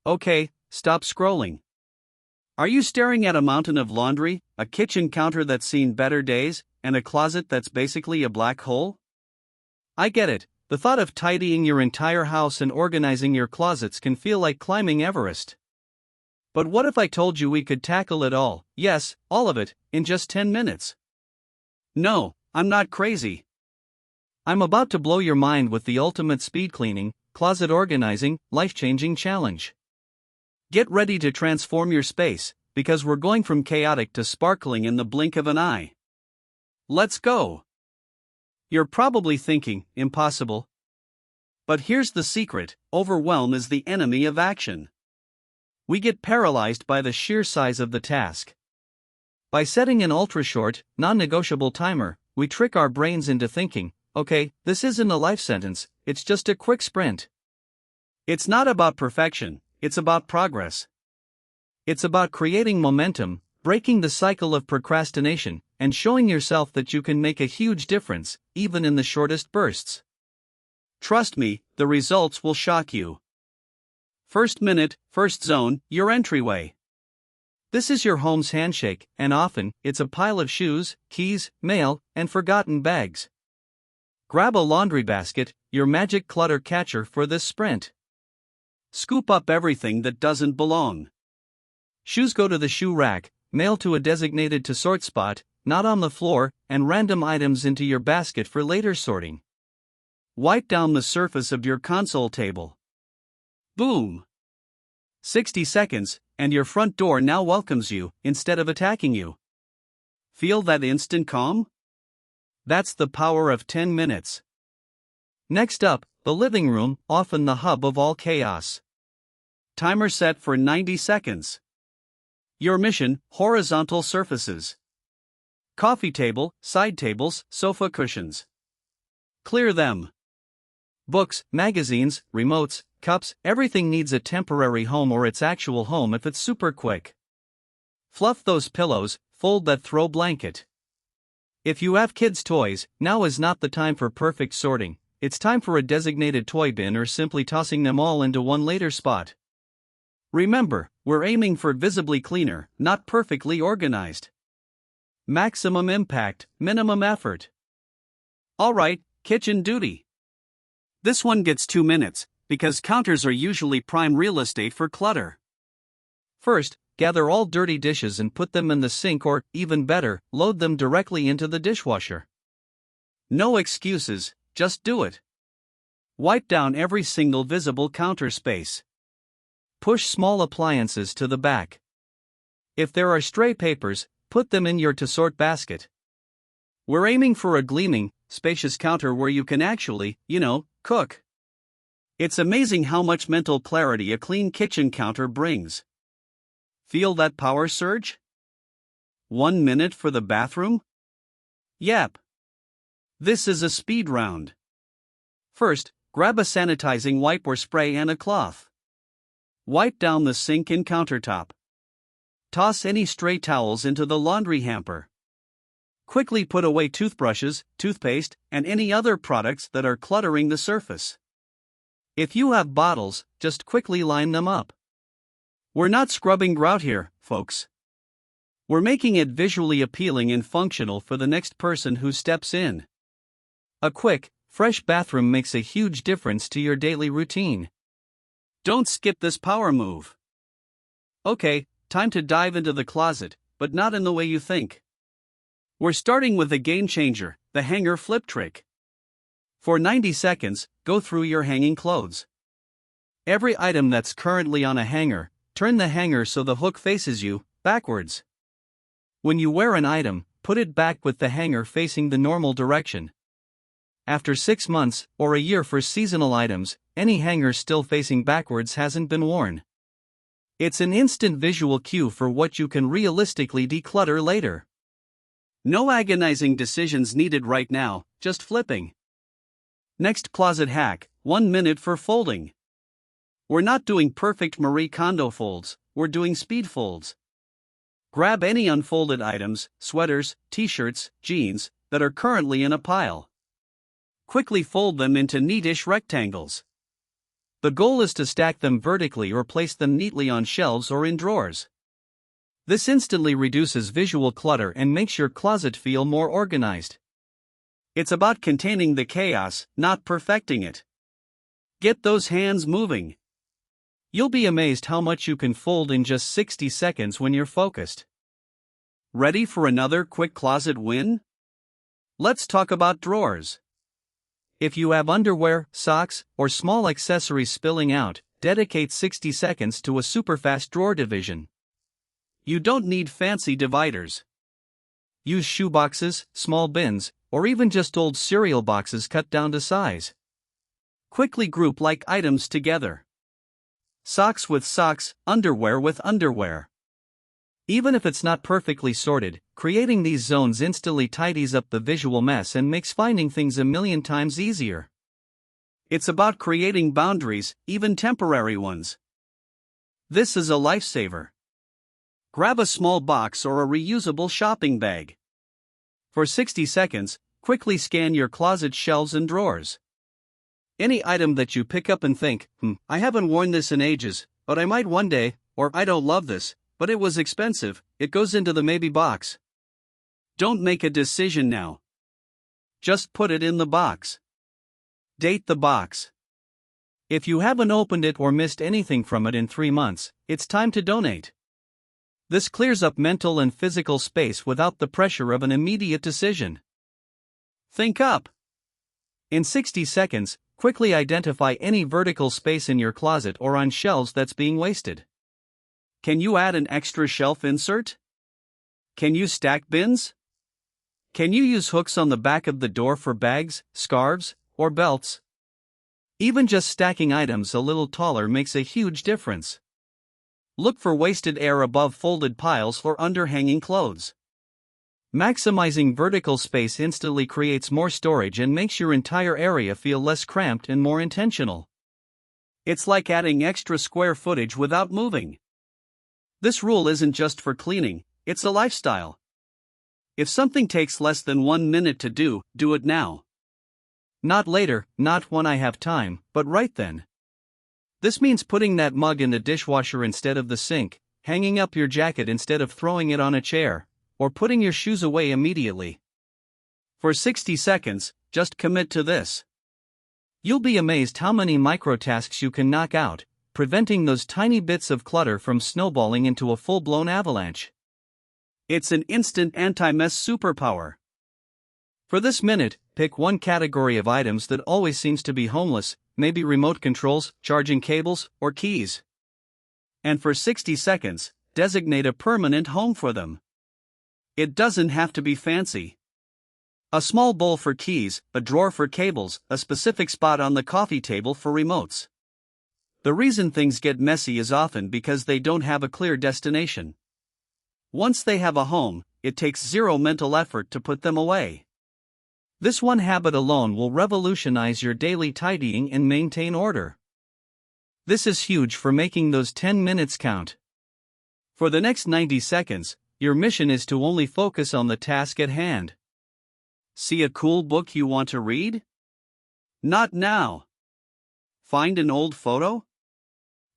Okay, stop scrolling. Are you staring at a mountain of laundry, a kitchen counter that's seen better days, and a closet that's basically a black hole? I get it, the thought of tidying your entire house and organizing your closets can feel like climbing Everest. But what if I told you we could tackle it all, yes, all of it, in just 10 minutes? No, I'm not crazy. I'm about to blow your mind with the ultimate speed cleaning, closet organizing, life-changing challenge. Get ready to transform your space, because we're going from chaotic to sparkling in the blink of an eye. Let's go! You're probably thinking, impossible. But here's the secret: overwhelm is the enemy of action. We get paralyzed by the sheer size of the task. By setting an ultra-short, non-negotiable timer, we trick our brains into thinking, okay, this isn't a life sentence, it's just a quick sprint. It's not about perfection, it's about progress. It's about creating momentum, breaking the cycle of procrastination, and showing yourself that you can make a huge difference, even in the shortest bursts. Trust me, the results will shock you. First minute, first zone, your entryway. This is your home's handshake, and often, it's a pile of shoes, keys, mail, and forgotten bags. Grab a laundry basket, your magic clutter catcher for this sprint. Scoop up everything that doesn't belong. Shoes go to the shoe rack, mail to a designated to sort spot, not on the floor, and random items into your basket for later sorting. Wipe down the surface of your console table. Boom! 60 seconds, and your front door now welcomes you, instead of attacking you. Feel that instant calm? That's the power of 10 minutes. Next up, the living room, often the hub of all chaos. Timer set for 90 seconds. Your mission: horizontal surfaces. Coffee table, side tables, sofa cushions. Clear them. Books, magazines, remotes, cups, everything needs a temporary home or its actual home if it's super quick. Fluff those pillows, fold that throw blanket. If you have kids' toys, now is not the time for perfect sorting, it's time for a designated toy bin or simply tossing them all into one later spot. Remember, we're aiming for visibly cleaner, not perfectly organized. Maximum impact, minimum effort. Alright, kitchen duty. This one gets 2 minutes, because counters are usually prime real estate for clutter. First, gather all dirty dishes and put them in the sink or, even better, load them directly into the dishwasher. No excuses, just do it. Wipe down every single visible counter space. Push small appliances to the back. If there are stray papers, put them in your to-sort basket. We're aiming for a gleaming, spacious counter where you can actually, cook. It's amazing how much mental clarity a clean kitchen counter brings. Feel that power surge? 1 minute for the bathroom? Yep. This is a speed round. First, grab a sanitizing wipe or spray and a cloth. Wipe down the sink and countertop. Toss any stray towels into the laundry hamper. Quickly put away toothbrushes, toothpaste, and any other products that are cluttering the surface. If you have bottles, just quickly line them up. We're not scrubbing grout here, folks. We're making it visually appealing and functional for the next person who steps in. A quick, fresh bathroom makes a huge difference to your daily routine. Don't skip this power move. Okay, time to dive into the closet, but not in the way you think. We're starting with a game changer, the hanger flip trick. For 90 seconds, go through your hanging clothes. Every item that's currently on a hanger, turn the hanger so the hook faces you, backwards. When you wear an item, put it back with the hanger facing the normal direction. After 6 months, or a year for seasonal items, any hanger still facing backwards hasn't been worn. It's an instant visual cue for what you can realistically declutter later. No agonizing decisions needed right now, just flipping. Next closet hack: 1 minute for folding. We're not doing perfect Marie Kondo folds, we're doing speed folds. Grab any unfolded items, sweaters, t-shirts, jeans, that are currently in a pile. Quickly fold them into neatish rectangles. The goal is to stack them vertically or place them neatly on shelves or in drawers. This instantly reduces visual clutter and makes your closet feel more organized. It's about containing the chaos, not perfecting it. Get those hands moving. You'll be amazed how much you can fold in just 60 seconds when you're focused. Ready for another quick closet win? Let's talk about drawers. If you have underwear, socks, or small accessories spilling out, dedicate 60 seconds to a super-fast drawer division. You don't need fancy dividers. Use shoeboxes, small bins, or even just old cereal boxes cut down to size. Quickly group like items together. Socks with socks, underwear with underwear. Even if it's not perfectly sorted, creating these zones instantly tidies up the visual mess and makes finding things a million times easier. It's about creating boundaries, even temporary ones. This is a lifesaver. Grab a small box or a reusable shopping bag. For 60 seconds, quickly scan your closet shelves and drawers. Any item that you pick up and think, I haven't worn this in ages, but I might one day, or I don't love this, but it was expensive, it goes into the maybe box. Don't make a decision now. Just put it in the box. Date the box. If you haven't opened it or missed anything from it in 3 months, it's time to donate. This clears up mental and physical space without the pressure of an immediate decision. Think up. In 60 seconds, quickly identify any vertical space in your closet or on shelves that's being wasted. Can you add an extra shelf insert? Can you stack bins? Can you use hooks on the back of the door for bags, scarves, or belts? Even just stacking items a little taller makes a huge difference. Look for wasted air above folded piles or under hanging clothes. Maximizing vertical space instantly creates more storage and makes your entire area feel less cramped and more intentional. It's like adding extra square footage without moving. This rule isn't just for cleaning, it's a lifestyle. If something takes less than 1 minute to do it now. Not later, not when I have time, but right then. This means putting that mug in the dishwasher instead of the sink, hanging up your jacket instead of throwing it on a chair, or putting your shoes away immediately. For 60 seconds, just commit to this. You'll be amazed how many micro-tasks you can knock out, preventing those tiny bits of clutter from snowballing into a full-blown avalanche. It's an instant anti-mess superpower. For this minute, pick one category of items that always seems to be homeless, maybe remote controls, charging cables, or keys. And for 60 seconds, designate a permanent home for them. It doesn't have to be fancy. A small bowl for keys, a drawer for cables, a specific spot on the coffee table for remotes. The reason things get messy is often because they don't have a clear destination. Once they have a home, it takes zero mental effort to put them away. This one habit alone will revolutionize your daily tidying and maintain order. This is huge for making those 10 minutes count. For the next 90 seconds, your mission is to only focus on the task at hand. See a cool book you want to read? Not now. Find an old photo?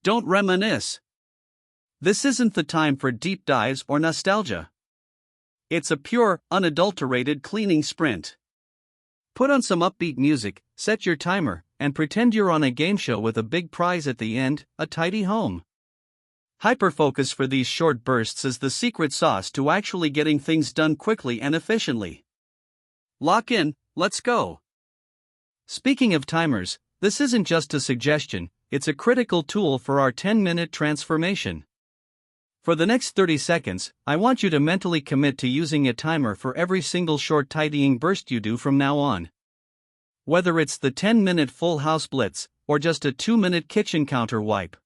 Don't reminisce. This isn't the time for deep dives or nostalgia. It's a pure, unadulterated cleaning sprint. Put on some upbeat music, set your timer, and pretend you're on a game show with a big prize at the end, a tidy home. Hyperfocus for these short bursts is the secret sauce to actually getting things done quickly and efficiently. Lock in, let's go. Speaking of timers, this isn't just a suggestion, it's a critical tool for our 10-minute transformation. For the next 30 seconds, I want you to mentally commit to using a timer for every single short tidying burst you do from now on. Whether it's the 10-minute full house blitz, or just a 2-minute kitchen counter wipe.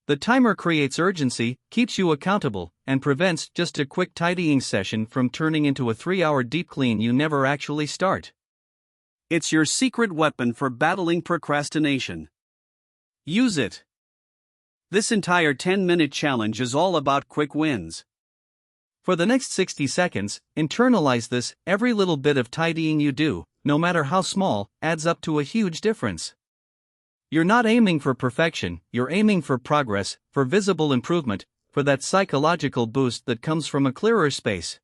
The timer creates urgency, keeps you accountable, and prevents just a quick tidying session from turning into a 3-hour deep clean you never actually start. It's your secret weapon for battling procrastination. Use it. This entire 10-minute challenge is all about quick wins. For the next 60 seconds, internalize this: every little bit of tidying you do, no matter how small, adds up to a huge difference. You're not aiming for perfection, you're aiming for progress, for visible improvement, for that psychological boost that comes from a clearer space.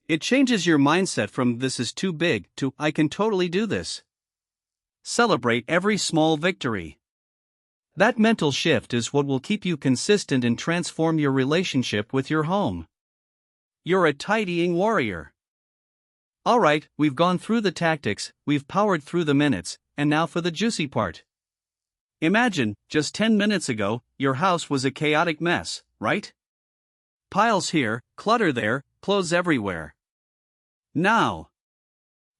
It changes your mindset from "this is too big" to "I can totally do this." Celebrate every small victory. That mental shift is what will keep you consistent and transform your relationship with your home. You're a tidying warrior. Alright, we've gone through the tactics, we've powered through the minutes, and now for the juicy part. Imagine, just 10 minutes ago, your house was a chaotic mess, right? Piles here, clutter there, clothes everywhere. Now,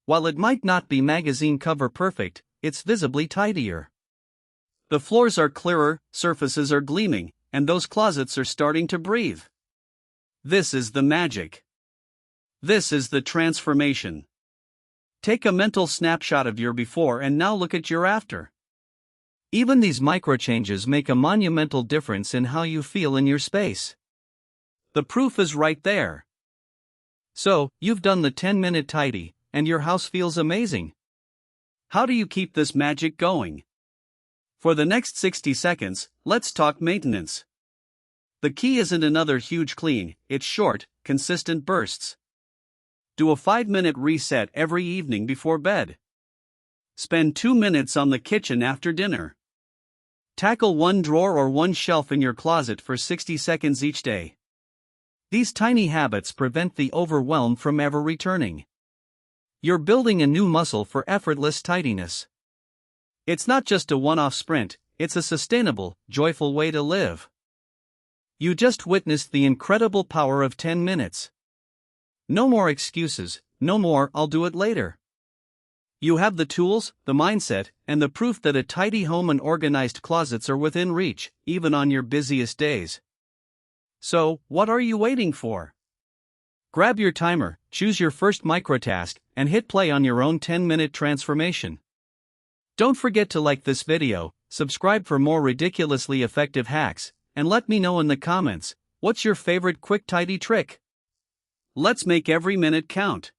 while it might not be magazine cover perfect, it's visibly tidier. The floors are clearer, surfaces are gleaming, and those closets are starting to breathe. This is the magic. This is the transformation. Take a mental snapshot of your before and now look at your after. Even these micro changes make a monumental difference in how you feel in your space. The proof is right there. So, you've done the 10-minute tidy, and your house feels amazing. How do you keep this magic going? For the next 60 seconds, let's talk maintenance. The key isn't another huge clean, it's short, consistent bursts. Do a 5-minute reset every evening before bed. Spend 2 minutes on the kitchen after dinner. Tackle one drawer or one shelf in your closet for 60 seconds each day. These tiny habits prevent the overwhelm from ever returning. You're building a new muscle for effortless tidiness. It's not just a one-off sprint, it's a sustainable, joyful way to live. You just witnessed the incredible power of 10 minutes. No more excuses, no more "I'll do it later." You have the tools, the mindset, and the proof that a tidy home and organized closets are within reach, even on your busiest days. So, what are you waiting for? Grab your timer, choose your first microtask, and hit play on your own 10-minute transformation. Don't forget to like this video, subscribe for more ridiculously effective hacks, and let me know in the comments, what's your favorite quick tidy trick? Let's make every minute count.